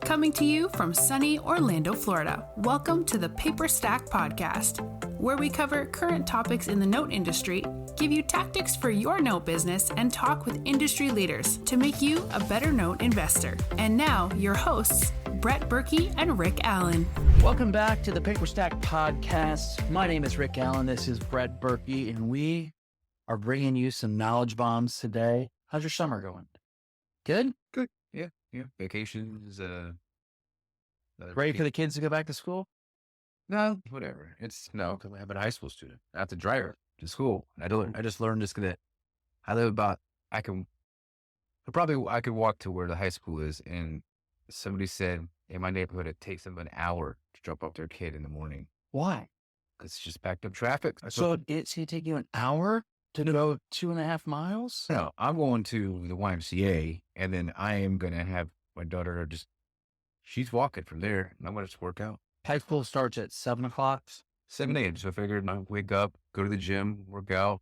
Coming to you from sunny Orlando, Florida, welcome to the Paperstac podcast, where we cover current topics in the note industry, give you tactics for your note business, and talk with industry leaders to make you a better note investor. And now, your hosts, Brett Burky and Rick Allen. Welcome back to the Paperstac podcast. My name is Rick Allen. This is Brett Burky, and we are bringing you some knowledge bombs today. How's your summer going? Good? Good. Yeah. Vacations. Ready for the kids to go back to school? No, whatever. Because I have a high school student. I have to drive her to school. I just learned this that I live about, I could walk to where the high school is. And somebody said in my neighborhood, it takes them an hour to drop off their kid in the morning. Why? Because it's just backed up traffic. So it's going to take you an hour to go 2.5 miles? No, I'm going to the YMCA, and then I am going to have my daughter she's walking from there, and I'm going to just work out. High school starts at 7 o'clock? 7 a.m. So I figured I'd wake up, go to the gym, work out,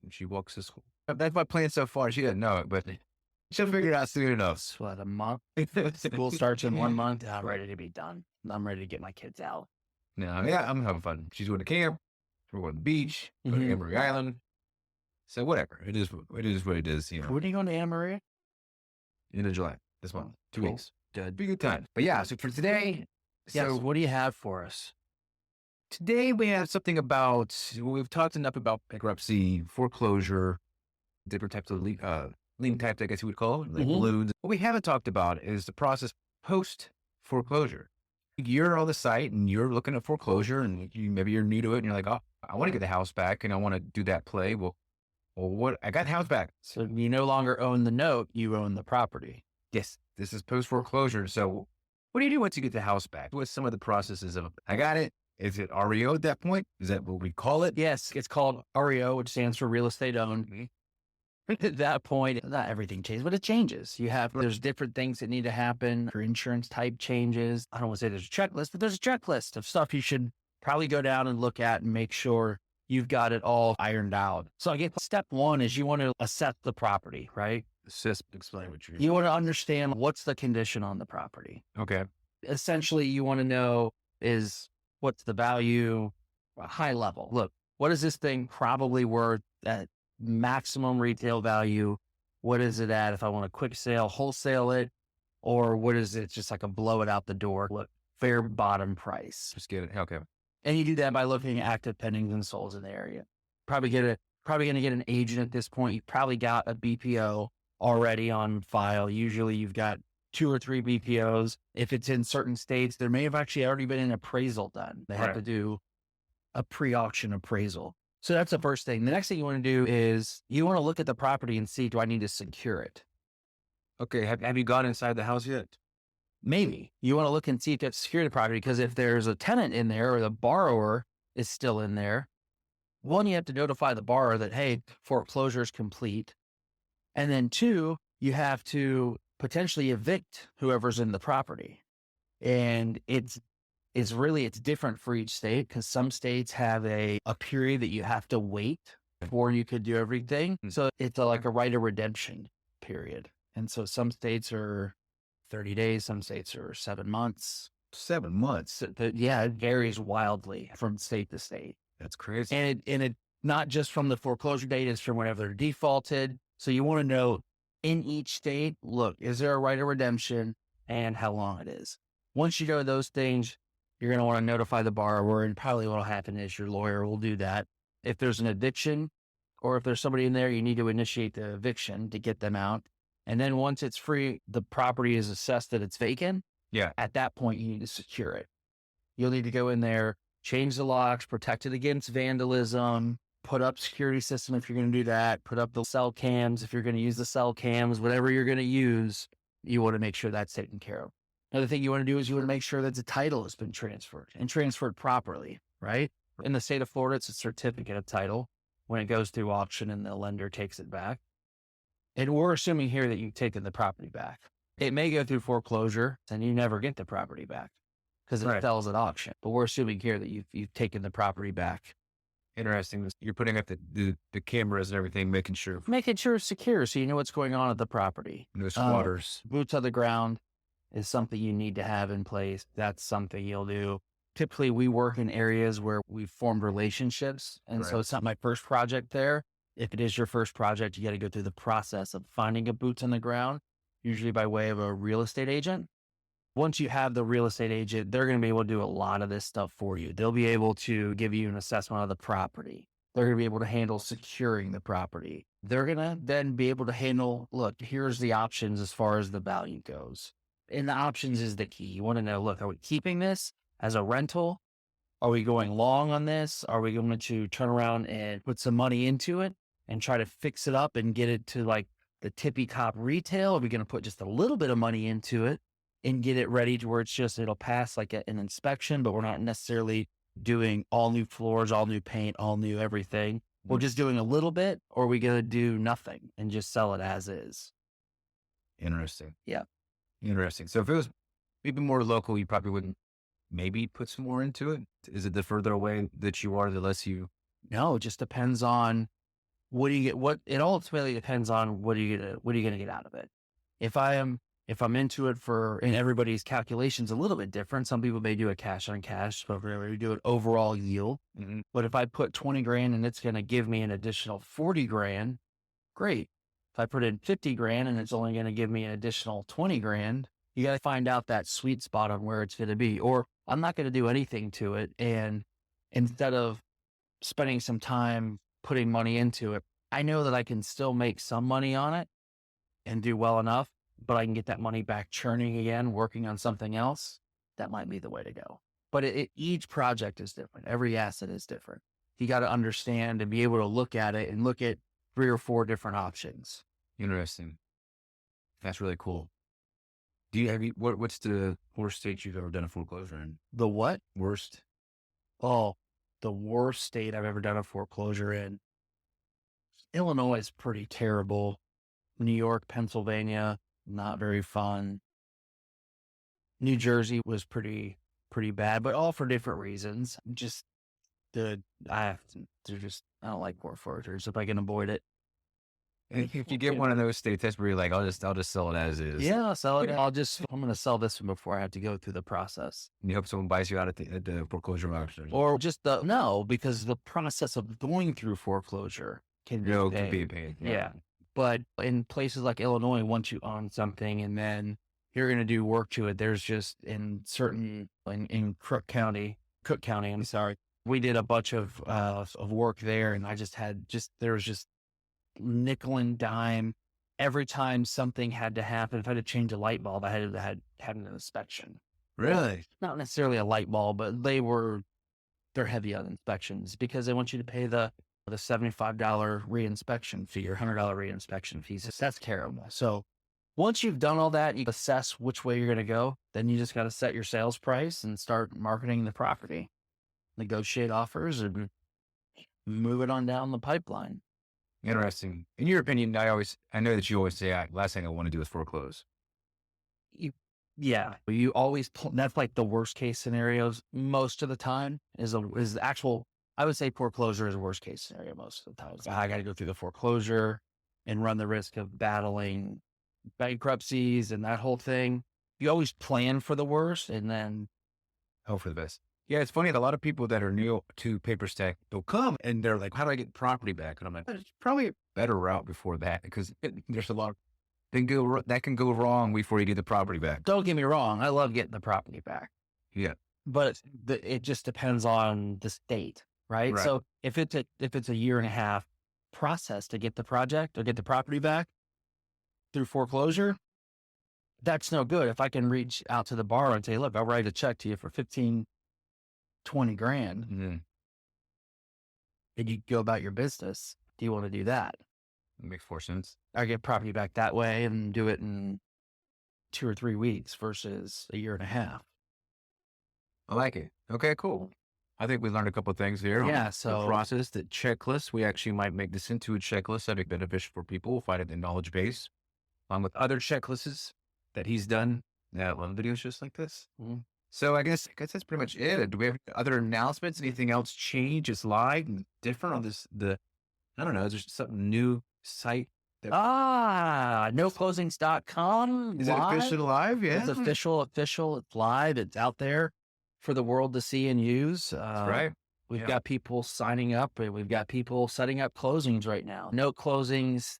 and she walks to school. That's my plan so far. She doesn't know it, but she'll figure it out soon enough. So a month? School starts in 1 month. I'm ready to be done. I'm ready to get my kids out. No, yeah, I'm having fun. She's going to camp. We're going to the beach, go to Emory Island. So whatever. It is what it is. You know. When are you going to Emory? End of July. This month. 2 weeks. Good. Be a good time. But yeah, so for today. Yes, so what do you have for us? Today we have something about, we've talked enough about bankruptcy, foreclosure, different types of lien types, I guess you would call it, like balloons. What we haven't talked about is the process post-foreclosure. You're on the site and you're looking at foreclosure and maybe you're new to it and you're like, oh, I want to get the house back and I want to do that play. Well, what? I got the house back. So you no longer own the note, you own the property. Yes, this is post-foreclosure. So what do you do once you get the house back? What's some of the processes of, I got it. Is it REO at that point? Is that what we call it? Yes, it's called REO, which stands for real estate owned. At that point, not everything changes, but it changes. There's different things that need to happen. Your insurance type changes. I don't want to say there's a checklist, but there's a checklist of stuff you should probably go down and look at and make sure you've got it all ironed out. So I guess step one is you want to assess the property, right? Explain what you want to understand what's the condition on the property. Okay. Essentially, you want to know is what's the value, high level. Look, what is this thing probably worth at maximum retail value? What is it at if I want a quick sale, wholesale it? Or what is it just like a blow it out the door? Look, fair bottom price. Just get it. Okay. And you do that by looking at active pendings and solds in the area. Probably going to get an agent at this point. You've probably got a BPO already on file. Usually you've got 2 or 3 BPOs. If it's in certain states, there may have actually already been an appraisal done. They have to do a pre-auction appraisal. So that's the first thing. The next thing you want to do is you want to look at the property and see, do I need to secure it? Okay. Have you gone inside the house yet? Maybe. You want to look and see if you have security property, because if there's a tenant in there or the borrower is still in there, one, you have to notify the borrower that, hey, foreclosure is complete. And then 2, you have to potentially evict whoever's in the property. And it's different for each state, because some states have a period that you have to wait before you could do everything. So it's like a right of redemption period. And so some states are 30 days, some states are 7 months. 7 months? Yeah, it varies wildly from state to state. That's crazy. And it not just from the foreclosure date, it's from whenever they're defaulted. So you want to know in each state, look, is there a right of redemption and how long it is? Once you know those things, you're going to want to notify the borrower, and probably what will happen is your lawyer will do that. If there's an eviction or if there's somebody in there, you need to initiate the eviction to get them out. And then once it's free, the property is assessed that it's vacant. Yeah. At that point, you need to secure it. You'll need to go in there, change the locks, protect it against vandalism, put up security system if you're going to do that, put up the cell cams if you're going to use the cell cams, whatever you're going to use, you want to make sure that's taken care of. Another thing you want to do is you want to make sure that the title has been transferred and transferred properly, right? In the state of Florida, it's a certificate of title when it goes through auction and the lender takes it back. And we're assuming here that you've taken the property back. It may go through foreclosure and you never get the property back because it sells at auction. But we're assuming here that you've taken the property back. Interesting. You're putting up the cameras and everything, making sure it's secure so you know what's going on at the property. No squatters. Boots on the ground. is something you need to have in place. That's something you'll do. Typically, we work in areas where we've formed relationships. And so it's not my first project there. If it is your first project, you got to go through the process of finding a boots on the ground, usually by way of a real estate agent. Once you have the real estate agent, they're going to be able to do a lot of this stuff for you. They'll be able to give you an assessment of the property. They're going to be able to handle securing the property. They're going to then be able to handle, look, here's the options as far as the value goes. And the options is the key. You want to know, look, are we keeping this as a rental? Are we going long on this? Are we going to turn around and put some money into it and try to fix it up and get it to like the tippy top retail? Are we going to put just a little bit of money into it and get it ready to where it'll pass like an inspection, but we're not necessarily doing all new floors, all new paint, all new everything. We're just doing a little bit, or are we going to do nothing and just sell it as is? Interesting. Yeah. Interesting. So if it was maybe more local, you probably wouldn't maybe put some more into it. Is it the further away that you are, the less you? No, it just depends on what do you get. It ultimately depends on what are you going to get out of it. If I'm into it and everybody's calculations a little bit different. Some people may do a cash on cash, but we do an overall yield. Mm-hmm. But if I put 20 grand and it's going to give me an additional 40 grand, great. If I put in 50 grand and it's only going to give me an additional 20 grand, you got to find out that sweet spot on where it's going to be. Or I'm not going to do anything to it. And instead of spending some time putting money into it, I know that I can still make some money on it and do well enough, but I can get that money back churning again, working on something else. That might be the way to go. But each project is different. Every asset is different. You got to understand and be able to look at it and look at 3 or 4 different options. Interesting. That's really cool. What's the worst state you've ever done a foreclosure in? The what? Worst? Oh, the worst state I've ever done a foreclosure in. Illinois is pretty terrible. New York, Pennsylvania, not very fun. New Jersey was pretty bad, but all for different reasons. I don't like foreclosures if I can avoid it. And if you get one of those states, that's where you're like, I'll just sell it as is. Yeah, I'll sell it. I'm going to sell this one before I have to go through the process. And you hope someone buys you out at the foreclosure auction. Or just no, because the process of going through foreclosure can be a pain. Yeah. But in places like Illinois, once you own something and then you're going to do work to it, there's just in Cook County, I'm sorry, we did a bunch of work there, and there was just nickel and dime. Every time something had to happen, if I had to change a light bulb, I had an inspection. Really? Not necessarily a light bulb, but they're heavy on inspections because they want you to pay the $75 reinspection fee or $100 reinspection fees. That's terrible. So once you've done all that, you assess which way you're going to go. Then you just got to set your sales price and start marketing the property, negotiate offers, and move it on down the pipeline. Interesting. In your opinion, I know that you always say, last thing I want to do is foreclose. Yeah. You always, that's like the worst case scenarios most of the time is the actual, I would say foreclosure is a worst case scenario most of the time. I got to go through the foreclosure and run the risk of battling bankruptcies and that whole thing. You always plan for the worst and then hope for the best. Yeah, it's funny that a lot of people that are new to Paperstac, they'll come and they're like, how do I get property back? And I'm like, there's probably a better route before that because there's a lot that can go wrong before you get the property back. Don't get me wrong. I love getting the property back. Yeah. But it just depends on the state, right? So if it's a year and a half process to get the project or get the property back through foreclosure, that's no good. If I can reach out to the borrower and say, look, I'll write a check to you for 15, 20 grand, and you go about your business. Do you want to do that? It makes more sense. I get property back that way and do it in 2 or 3 weeks versus a year and a half. I like it. Okay, cool. I think we learned a couple of things here. Yeah. So the process, the checklist, we actually might make this into a checklist that'd be beneficial for people. We'll find it in the knowledge base along with other checklists that he's done. One videos just like this. Mm-hmm. So I guess that's pretty much it. Do we have other announcements? Anything else change? Is live and different on this? I don't know. Is there something new site NoClosings.com. Is it official live? Yeah. It's official. It's live. It's out there for the world to see and use. That's right. We've got people signing up. We've got people setting up closings right now. No Closings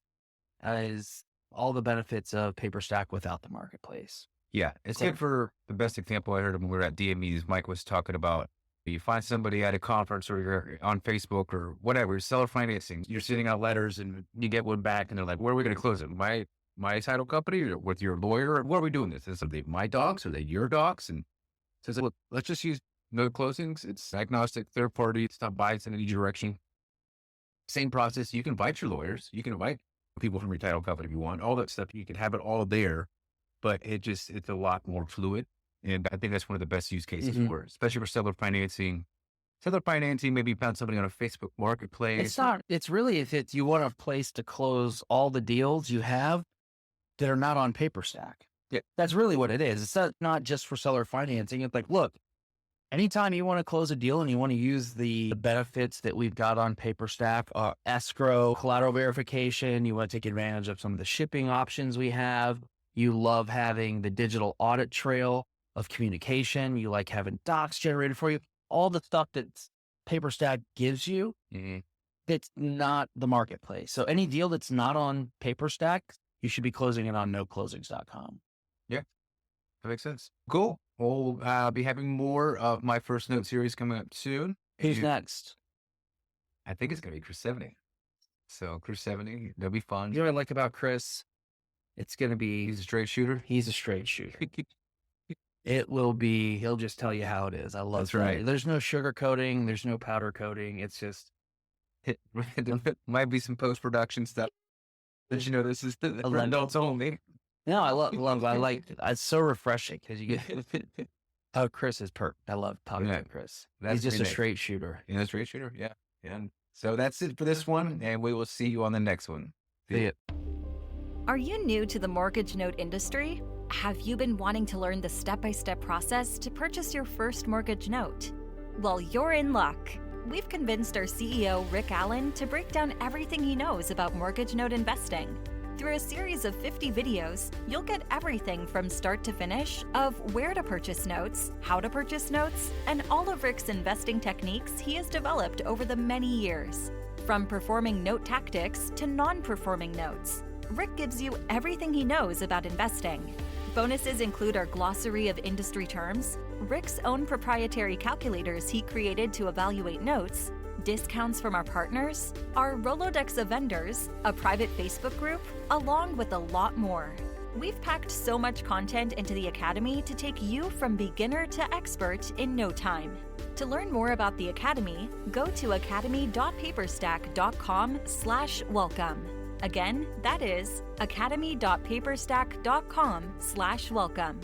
is all the benefits of Paperstac without the marketplace. Yeah. It's good for the best example I heard when we were at DMEs. Mike was talking about you find somebody at a conference or you're on Facebook or whatever, seller financing, you're sending out letters and you get one back and they're like, where are we going to close it? My title company or with your lawyer? What are we doing this? Are they my docs? Are they your docs? And so look, let's just use no closings. It's agnostic, third party. It's not biased in any direction. Same process. You can invite your lawyers. You can invite people from your title company if you want. All that stuff. You can have it all there, but it's a lot more fluid. And I think that's one of the best use cases for it, especially for seller financing. Seller financing, maybe you found somebody on a Facebook marketplace. It's really if you want a place to close all the deals you have that are not on Paperstac. Yeah. That's really what it is. It's not just for seller financing. It's like, look, anytime you want to close a deal and you want to use the benefits that we've got on Paperstac, escrow, collateral verification, you want to take advantage of some of the shipping options we have. You love having the digital audit trail of communication. You like having docs generated for you. All the stuff that Paperstac gives you, that's not the marketplace. So any deal that's not on Paperstac, you should be closing it on NoClosings.com. Yeah, that makes sense. Cool. We'll be having more of my First Note series coming up soon. Who's next? I think it's going to be Chris 70. So Chris 70, that'll be fun. You know what I like about Chris? It's going to be... He's a straight shooter? He's a straight shooter. It will be... He'll just tell you how it is. I love That's that. right. There's no sugar coating. There's no powder coating. It's just... It might be some post-production stuff. But you know, this is the adults only. No, I like it. It's so refreshing because you get... Oh, Chris is perfect. I love talking to Chris. He's just a straight shooter. Yeah, straight shooter. Yeah. And so that's it for this one. And we will see you on the next one. See ya. Are you new to the mortgage note industry? Have you been wanting to learn the step-by-step process to purchase your first mortgage note? Well, you're in luck. We've convinced our CEO, Rick Allen, to break down everything he knows about mortgage note investing. Through a series of 50 videos, you'll get everything from start to finish of where to purchase notes, how to purchase notes, and all of Rick's investing techniques he has developed over the many years. From performing note tactics to non-performing notes, Rick gives you everything he knows about investing. Bonuses include our glossary of industry terms, Rick's own proprietary calculators he created to evaluate notes, discounts from our partners, our Rolodex of vendors, a private Facebook group, along with a lot more. We've packed so much content into the Academy to take you from beginner to expert in no time. To learn more about the Academy, go to academy.paperstac.com/welcome. Again, that is academy.paperstac.com/welcome.